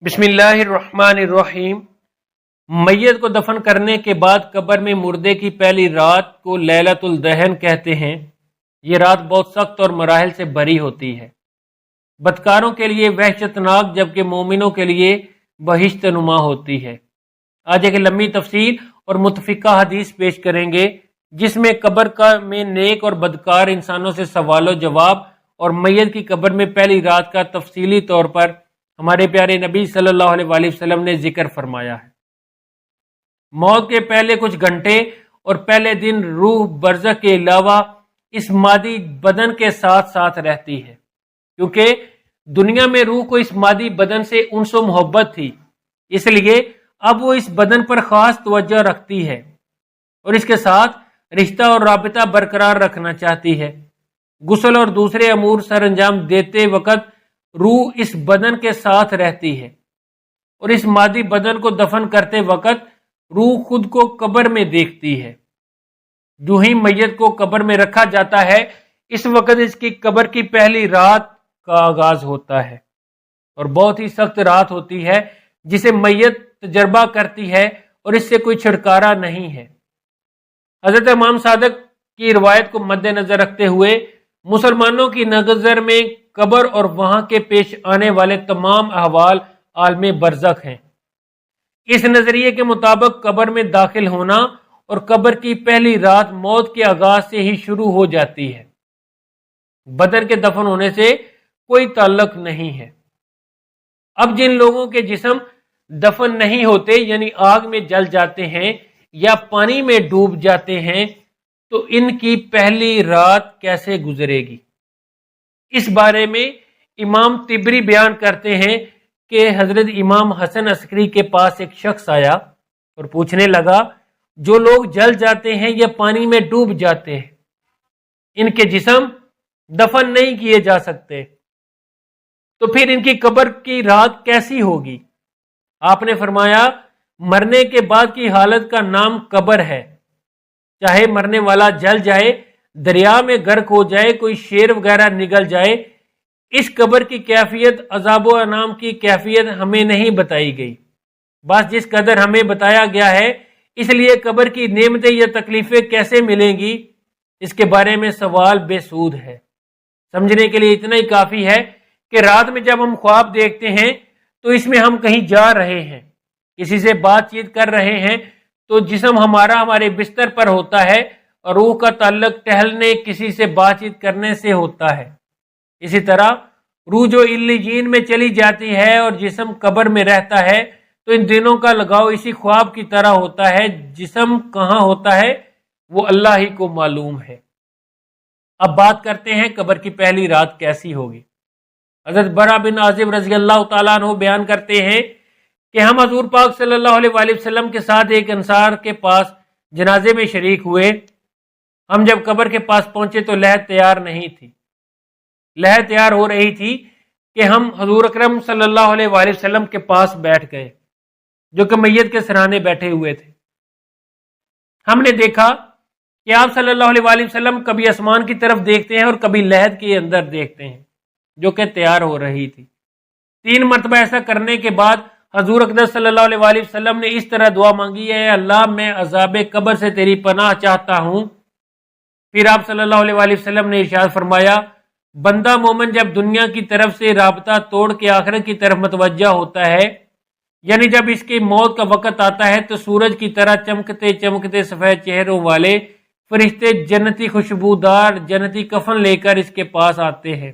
بسم اللہ الرحمن الرحیم۔ میت کو دفن کرنے کے بعد قبر میں مردے کی پہلی رات کو لیلۃ الدہن کہتے ہیں۔ یہ رات بہت سخت اور مراحل سے بھری ہوتی ہے، بدکاروں کے لیے وحشتناک جبکہ مومنوں کے لیے بہشت نما ہوتی ہے۔ آج ایک لمبی تفصیل اور متفقہ حدیث پیش کریں گے جس میں قبر میں نیک اور بدکار انسانوں سے سوال و جواب اور میت کی قبر میں پہلی رات کا تفصیلی طور پر ہمارے پیارے نبی صلی اللہ علیہ وآلہ وسلم نے ذکر فرمایا ہے۔ موت کے پہلے کچھ گھنٹے اور پہلے دن روح برزخ کے علاوہ اس مادی بدن کے ساتھ ساتھ رہتی ہے، کیونکہ دنیا میں روح کو اس مادی بدن سے انس و محبت تھی، اس لیے اب وہ اس بدن پر خاص توجہ رکھتی ہے اور اس کے ساتھ رشتہ اور رابطہ برقرار رکھنا چاہتی ہے۔ غسل اور دوسرے امور سر انجام دیتے وقت روح اس بدن کے ساتھ رہتی ہے اور اس مادی بدن کو دفن کرتے وقت روح خود کو قبر میں دیکھتی ہے۔ جو ہی میت کو قبر میں رکھا جاتا ہے اس وقت اس کی قبر کی پہلی رات کا آغاز ہوتا ہے اور بہت ہی سخت رات ہوتی ہے جسے میت تجربہ کرتی ہے اور اس سے کوئی چھٹکارا نہیں ہے۔ حضرت امام صادق کی روایت کو مد نظر رکھتے ہوئے مسلمانوں کی نظر میں قبر اور وہاں کے پیش آنے والے تمام احوال عالم برزخ ہیں۔ اس نظریے کے مطابق قبر میں داخل ہونا اور قبر کی پہلی رات موت کے آغاز سے ہی شروع ہو جاتی ہے، بدن کے دفن ہونے سے کوئی تعلق نہیں ہے۔ اب جن لوگوں کے جسم دفن نہیں ہوتے یعنی آگ میں جل جاتے ہیں یا پانی میں ڈوب جاتے ہیں تو ان کی پہلی رات کیسے گزرے گی؟ اس بارے میں امام طبری بیان کرتے ہیں کہ حضرت امام حسن عسکری کے پاس ایک شخص آیا اور پوچھنے لگا، جو لوگ جل جاتے ہیں یا پانی میں ڈوب جاتے ہیں ان کے جسم دفن نہیں کیے جا سکتے، تو پھر ان کی قبر کی رات کیسی ہوگی؟ آپ نے فرمایا، مرنے کے بعد کی حالت کا نام قبر ہے، چاہے مرنے والا جل جائے، دریا میں غرق ہو جائے، کوئی شیر وغیرہ نگل جائے، اس قبر کی کیفیت عذاب و انعام کی کیفیت ہمیں نہیں بتائی گئی، بس جس قدر ہمیں بتایا گیا ہے، اس لیے قبر کی نعمتیں یا تکلیفیں کیسے ملیں گی اس کے بارے میں سوال بے سود ہے۔ سمجھنے کے لیے اتنا ہی کافی ہے کہ رات میں جب ہم خواب دیکھتے ہیں تو اس میں ہم کہیں جا رہے ہیں، کسی سے بات چیت کر رہے ہیں، تو جسم ہمارا ہمارے بستر پر ہوتا ہے اور روح کا تعلق ٹہلنے کسی سے بات چیت کرنے سے ہوتا ہے۔ اسی طرح روح جو علیین میں چلی جاتی ہے اور جسم قبر میں رہتا ہے تو ان دنوں کا لگاؤ اسی خواب کی طرح ہوتا ہے۔ جسم کہاں ہوتا ہے وہ اللہ ہی کو معلوم ہے۔ اب بات کرتے ہیں قبر کی پہلی رات کیسی ہوگی۔ حضرت برا بن عازب رضی اللہ تعالیٰ عنہ بیان کرتے ہیں کہ ہم حضور پاک صلی اللہ علیہ وآلہ وسلم کے ساتھ ایک انصار کے پاس جنازے میں شریک ہوئے۔ ہم جب قبر کے پاس پہنچے تو لہد تیار نہیں تھی، لہد تیار ہو رہی تھی کہ ہم حضور اکرم صلی اللہ علیہ وآلہ وسلم کے پاس بیٹھ گئے جو کہ میت کے سرانے بیٹھے ہوئے تھے۔ ہم نے دیکھا کہ آپ صلی اللہ علیہ وآلہ وسلم کبھی آسمان کی طرف دیکھتے ہیں اور کبھی لہد کے اندر دیکھتے ہیں جو کہ تیار ہو رہی تھی۔ 3 مرتبہ ایسا کرنے کے بعد حضور اقدس صلی اللہ علیہ وآلہ وسلم نے اس طرح دعا مانگی، اے اللہ میں عذاب قبر سے تیری پناہ چاہتا ہوں۔ پھر آپ صلی اللہ علیہ وآلہ وسلم نے ارشاد فرمایا، بندہ مومن جب دنیا کی طرف سے رابطہ توڑ کے آخرت کی طرف متوجہ ہوتا ہے، یعنی جب اس کی موت کا وقت آتا ہے، تو سورج کی طرح چمکتے چمکتے سفید چہروں والے فرشتے جنتی خوشبودار جنتی کفن لے کر اس کے پاس آتے ہیں،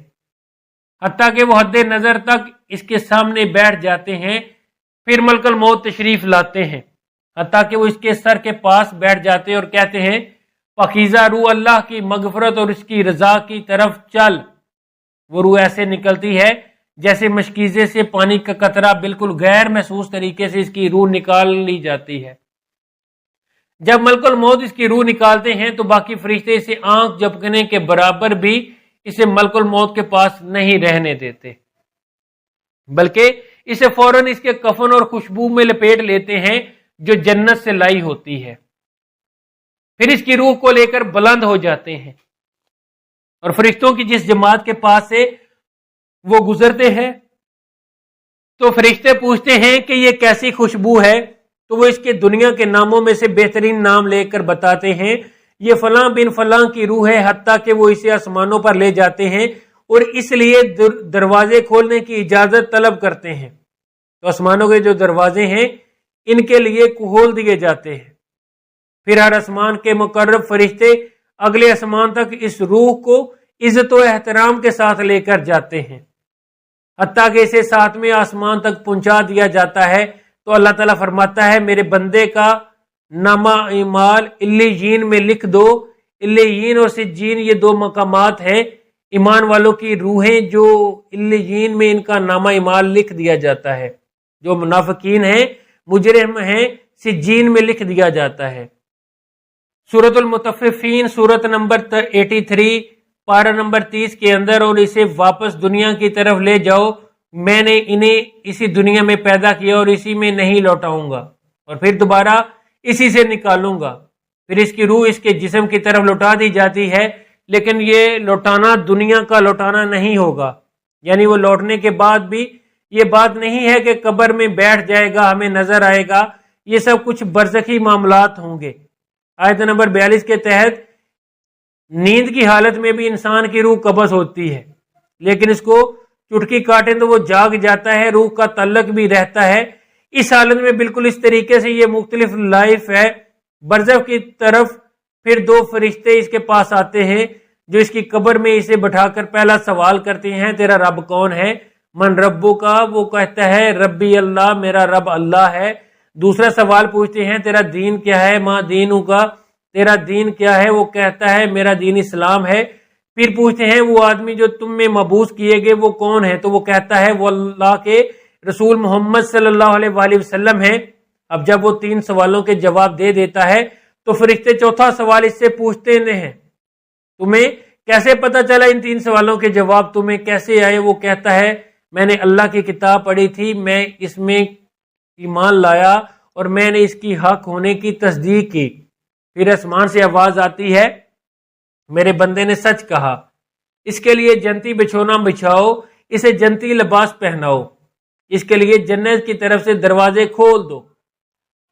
حتیٰ کہ وہ حد نظر تک اس کے سامنے بیٹھ جاتے ہیں۔ پھر ملک الموت تشریف لاتے ہیں حتیٰ کہ وہ اس کے سر کے پاس بیٹھ جاتے ہیں اور کہتے ہیں، پاکیزہ روح اللہ کی مغفرت اور اس کی رضا کی طرف چل۔ وہ روح ایسے نکلتی ہے جیسے مشکیزے سے پانی کا قطرہ بالکل غیر محسوس طریقے سے اس کی روح نکال لی جاتی ہے۔ جب ملک الموت اس کی روح نکالتے ہیں تو باقی فرشتے اسے آنکھ جھپکنے کے برابر بھی اسے ملک الموت کے پاس نہیں رہنے دیتے، بلکہ اسے فوراً اس کے کفن اور خوشبو میں لپیٹ لیتے ہیں جو جنت سے لائی ہوتی ہے۔ پھر اس کی روح کو لے کر بلند ہو جاتے ہیں اور فرشتوں کی جس جماعت کے پاس سے وہ گزرتے ہیں تو فرشتے پوچھتے ہیں کہ یہ کیسی خوشبو ہے، تو وہ اس کے دنیا کے ناموں میں سے بہترین نام لے کر بتاتے ہیں، یہ فلاں بن فلاں کی روح ہے، حتیٰ کہ وہ اسے آسمانوں پر لے جاتے ہیں اور اس لیے دروازے کھولنے کی اجازت طلب کرتے ہیں۔ تو آسمانوں کے جو دروازے ہیں ان کے لیے کھول دیے جاتے ہیں۔ پھر ہر آسمان کے مقرب فرشتے اگلے آسمان تک اس روح کو عزت و احترام کے ساتھ لے کر جاتے ہیں، حتیٰ کہ اسے ساتویں آسمان تک پہنچا دیا جاتا ہے۔ تو اللہ تعالیٰ فرماتا ہے میرے بندے کا نامہ اعمال علیین میں لکھ دو۔ علیین اور سجین یہ دو مقامات ہیں، ایمان والوں کی روحیں جو علیین میں ان کا نامہ اعمال لکھ دیا جاتا ہے، جو منافقین ہیں مجرم ہیں سجین میں لکھ دیا جاتا ہے۔ سورۃ المطففین سورت نمبر 83 پارہ نمبر 30 کے اندر، اور اسے واپس دنیا کی طرف لے جاؤ، میں نے انہیں اسی دنیا میں پیدا کیا اور اسی میں نہیں لوٹاؤں گا، اور پھر دوبارہ اسی سے نکالوں گا۔ پھر اس کی روح اس کے جسم کی طرف لوٹا دی جاتی ہے، لیکن یہ لوٹانا دنیا کا لوٹانا نہیں ہوگا، یعنی وہ لوٹنے کے بعد بھی یہ بات نہیں ہے کہ قبر میں بیٹھ جائے گا ہمیں نظر آئے گا، یہ سب کچھ برزخی معاملات ہوں گے۔ آیت نمبر 42 کے تحت نیند کی حالت میں بھی انسان کی روح قبض ہوتی ہے، لیکن اس کو چٹکی کاٹیں تو وہ جاگ جاتا ہے، روح کا تعلق بھی رہتا ہے۔ اس حالت میں بالکل اس طریقے سے یہ مختلف لائف ہے۔ برزخ کی طرف پھر دو فرشتے اس کے پاس آتے ہیں جو اس کی قبر میں اسے بٹھا کر پہلا سوال کرتے ہیں تیرا رب کون ہے؟ من ربو کا، وہ کہتا ہے ربی اللہ، میرا رب اللہ ہے۔ دوسرا سوال پوچھتے ہیں تیرا دین کیا ہے؟ ماں دینوں کا، تیرا دین کیا ہے؟ وہ کہتا ہے میرا دین اسلام ہے۔ پھر پوچھتے ہیں وہ آدمی جو تم میں مبعوث کیے گئے وہ کون ہے؟ تو وہ کہتا ہے وہ اللہ کے رسول محمد صلی اللہ علیہ وآلہ وسلم ہے۔ اب جب وہ 3 سوالوں کے جواب دے دیتا ہے تو فرشتے چوتھا سوال اس سے پوچھتے ہیں تمہیں کیسے پتا چلا ان 3 سوالوں کے جواب تمہیں کیسے آئے؟ وہ کہتا ہے میں نے اللہ کی کتاب پڑھی تھی، میں اس میں ایمان لایا اور میں نے اس کی حق ہونے کی تصدیق کی۔ پھر آسمان سے آواز آتی ہے میرے بندے نے سچ کہا، اس کے لیے جنتی بچھونا بچھاؤ، اسے جنتی لباس پہناؤ، اس کے لیے جنت کی طرف سے دروازے کھول دو۔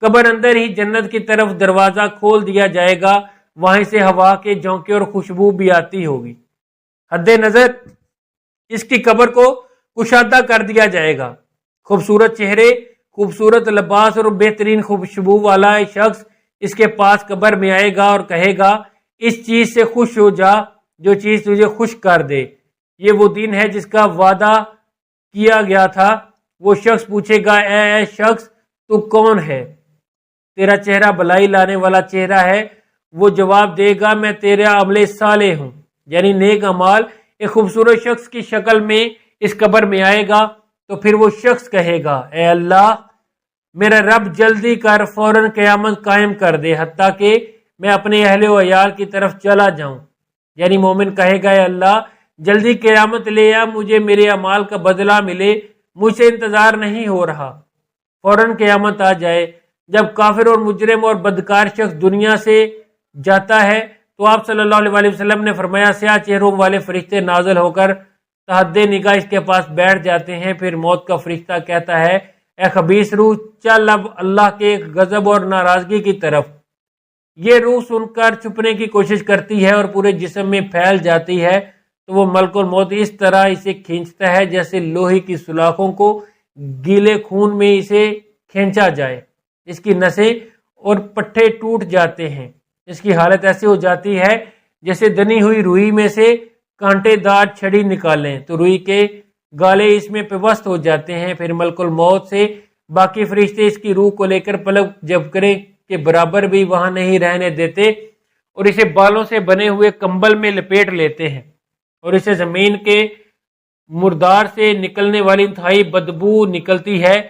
قبر اندر ہی جنت کی طرف دروازہ کھول دیا جائے گا، وہیں سے ہوا کے جھونکے اور خوشبو بھی آتی ہوگی۔ حد نظر اس کی قبر کو کشادہ کر دیا جائے گا۔ خوبصورت چہرے، خوبصورت لباس اور بہترین خوشبو والا شخص اس کے پاس قبر میں آئے گا اور کہے گا اس چیز سے خوش ہو جا جو چیز تجھے خوش کر دے، یہ وہ دن ہے جس کا وعدہ کیا گیا تھا۔ وہ شخص پوچھے گا اے شخص تو کون ہے؟ تیرا چہرہ بلائی لانے والا چہرہ ہے۔ وہ جواب دے گا میں تیرا عمل صالح ہوں، یعنی نیک اعمال۔ ایک خوبصورت شخص کی شکل میں اس قبر میں آئے گا تو پھر وہ شخص کہے گا اے اللہ میرا رب جلدی کر، فوراً قیامت قائم کر دے حتیٰ کہ میں اپنے اہل و عیال کی طرف چلا جاؤں۔ یعنی مومن کہے گا اے اللہ جلدی قیامت لے آ، مجھے میرے اعمال کا بدلہ ملے، مجھ سے انتظار نہیں ہو رہا، فوراً قیامت آ جائے۔ جب کافر اور مجرم اور بدکار شخص دنیا سے جاتا ہے تو آپ صلی اللہ علیہ وسلم نے فرمایا سیاہ چہروں والے فرشتے نازل ہو کر تحت نگاہ اس کے پاس بیٹھ جاتے ہیں۔ پھر موت کا فرشتہ کہتا ہے اے خبیث روح چل اب اللہ کے غضب اور ناراضگی کی طرف۔ یہ روح سن کر چھپنے کی کوشش کرتی ہے اور پورے جسم میں پھیل جاتی ہے، تو وہ ملک الموت اس طرح اسے کھینچتا ہے جیسے لوہے کی سلاخوں کو گیلے خون میں اسے کھینچا جائے۔ اس کی نسیں اور پٹھے ٹوٹ جاتے ہیں، اس کی حالت ایسی ہو جاتی ہے جیسے دنی ہوئی روئی میں سے کانٹے دار چھڑی نکالیں، تو روئی کے گالے اس میں پیوست ہو جاتے ہیں۔ پھر ملک الموت سے باقی فرشتے اس کی روح کو لے کر پلک جھپکنے کے برابر بھی وہاں نہیں رہنے دیتے اور اسے بالوں سے بنے ہوئے کمبل میں لپیٹ لیتے ہیں، اور اسے زمین کے مردار سے نکلنے والی انتہائی بدبو نکلتی ہے۔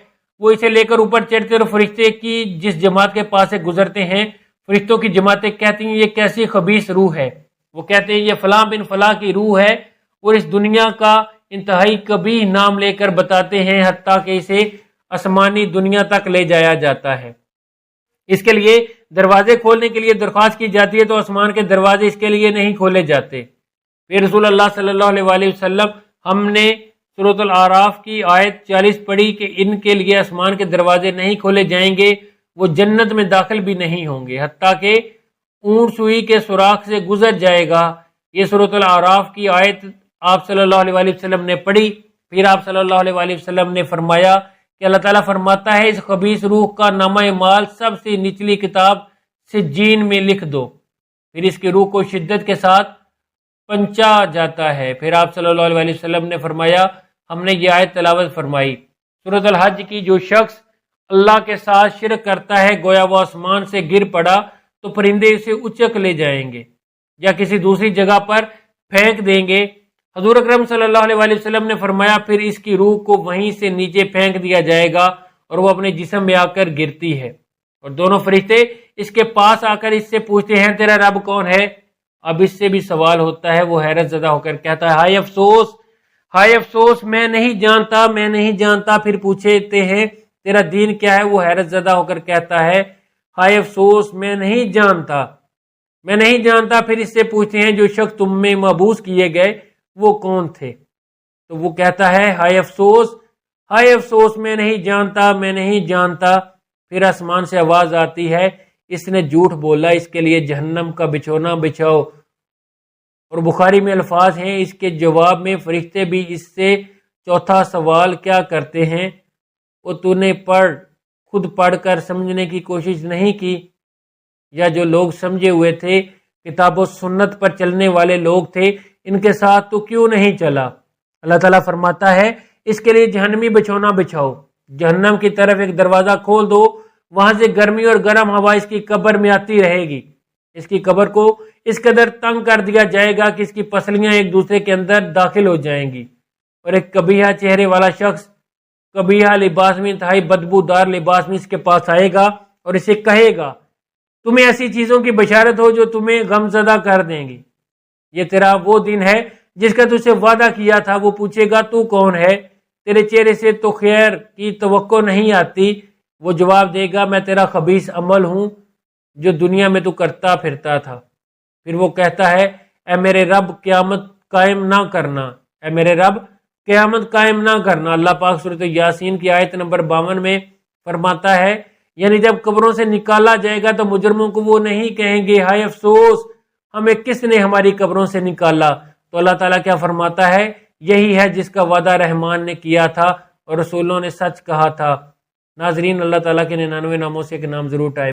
وہ اسے لے کر اوپر چڑھتے اور فرشتے کی جس جماعت کے پاس سے گزرتے ہیں، فرشتوں کی جماعتیں کہتی ہیں یہ کیسی خبیث روح ہے؟ وہ کہتے ہیں یہ فلاں بن فلاں کی روح ہے، اور اس دنیا کا انتہائی قبیح نام لے کر بتاتے ہیں حتیٰ کہ اسے آسمانی دنیا تک لے جایا جاتا ہے۔ اس کے لیے دروازے کھولنے کے لیے درخواست کی جاتی ہے تو آسمان کے دروازے اس کے لیے نہیں کھولے جاتے۔ پھر رسول اللہ صلی اللہ علیہ وآلہ وسلم ہم نے سورۃ الاعراف کی آیت 40 پڑھی کہ ان کے لیے آسمان کے دروازے نہیں کھولے جائیں گے، وہ جنت میں داخل بھی نہیں ہوں گے حتیٰ کہ اونٹ سوئی کے سوراخ سے گزر جائے گا۔ یہ سورۃ الاعراف کی آیت آپ صلی اللہ علیہ وآلہ وسلم نے پڑھی۔ پھر آپ صلی اللہ علیہ وآلہ وسلم نے فرمایا کہ اللہ تعالیٰ فرماتا ہے، اس خبیث روح کا نامہ مال سب سے نچلی کتاب سجین میں لکھ دو۔ پھر اس کی روح کو شدت کے ساتھ پنچا جاتا ہے۔ پھر آپ صلی اللہ علیہ وسلم نے فرمایا، ہم نے یہ آیت تلاوت فرمائی۔ سورۃ الحج کی جو شخص اللہ کے ساتھ شرک کرتا ہے، گویا وہ آسمان سے گر پڑا تو پرندے اسے اچک لے جائیں گے یا کسی دوسری جگہ پر پھینک دیں گے۔ حضور اکرم صلی اللہ علیہ وآلہ وسلم نے فرمایا، پھر اس کی روح کو وہیں سے نیچے پھینک دیا جائے گا اور وہ اپنے جسم میں آ کر گرتی ہے، اور دونوں فرشتے اس کے پاس آ کر اس سے پوچھتے ہیں، تیرا رب کون ہے؟ اب اس سے بھی سوال ہوتا ہے۔ وہ حیرت زدہ ہو کر کہتا ہے، ہائے افسوس، ہائے افسوس، میں نہیں جانتا، میں نہیں جانتا۔ پھر پوچھتے ہیں، تیرا دین کیا ہے؟ وہ حیرت زدہ ہو کر کہتا ہے، ہائے افسوس، میں نہیں جانتا، میں نہیں جانتا۔ پھر اس سے پوچھتے ہیں، جو شخص تم میں مبعوث کیے گئے وہ کون تھے؟ تو وہ کہتا ہے، ہائے افسوس، ہائے افسوس، میں نہیں جانتا، میں نہیں جانتا۔ پھر آسمان سے آواز آتی ہے، اس نے جھوٹ بولا، اس کے لیے جہنم کا بچھونا بچھاؤ۔ اور بخاری میں الفاظ ہیں، اس کے جواب میں فرشتے بھی اس سے چوتھا سوال کیا کرتے ہیں، وہ تو نے خود پڑھ کر سمجھنے کی کوشش نہیں کی؟ یا جو لوگ سمجھے ہوئے تھے، کتاب و سنت پر چلنے والے لوگ تھے، ان کے ساتھ تو کیوں نہیں چلا؟ اللہ تعالیٰ فرماتا ہے، اس کے لیے جہنمی بچھونا بچھاؤ، جہنم کی طرف ایک دروازہ کھول دو، وہاں سے گرمی اور گرم ہوا اس کی قبر میں آتی رہے گی۔ اس کی قبر کو اس قدر تنگ کر دیا جائے گا کہ اس کی پسلیاں ایک دوسرے کے اندر داخل ہو جائیں گی، اور ایک قبیحہ چہرے والا شخص قبیحہ لباس میں، انتہائی بدبودار لباس میں اس کے پاس آئے گا اور اسے کہے گا، تمہیں ایسی چیزوں کی بشارت ہو جو تمہیں غم زدہ کر دیں گی، یہ تیرا وہ دن ہے جس کا تجھ سے وعدہ کیا تھا۔ وہ پوچھے گا، تو کون ہے؟ تیرے چہرے سے تو خیر کی توقع نہیں آتی۔ وہ جواب دے گا، میں تیرا خبیث عمل ہوں جو دنیا میں تو کرتا پھرتا تھا۔ پھر وہ کہتا ہے، اے میرے رب، قیامت قائم نہ کرنا، اے میرے رب، قیامت قائم نہ کرنا۔ اللہ پاک سورۃ یاسین کی آیت نمبر 52 میں فرماتا ہے، یعنی جب قبروں سے نکالا جائے گا تو مجرموں کو وہ نہیں کہیں گے، ہائے افسوس، ہمیں کس نے ہماری قبروں سے نکالا؟ تو اللہ تعالیٰ کیا فرماتا ہے، یہی ہے جس کا وعدہ رحمان نے کیا تھا اور رسولوں نے سچ کہا تھا۔ ناظرین، اللہ تعالیٰ کے 99 ناموں سے ایک نام ضرور ٹائپ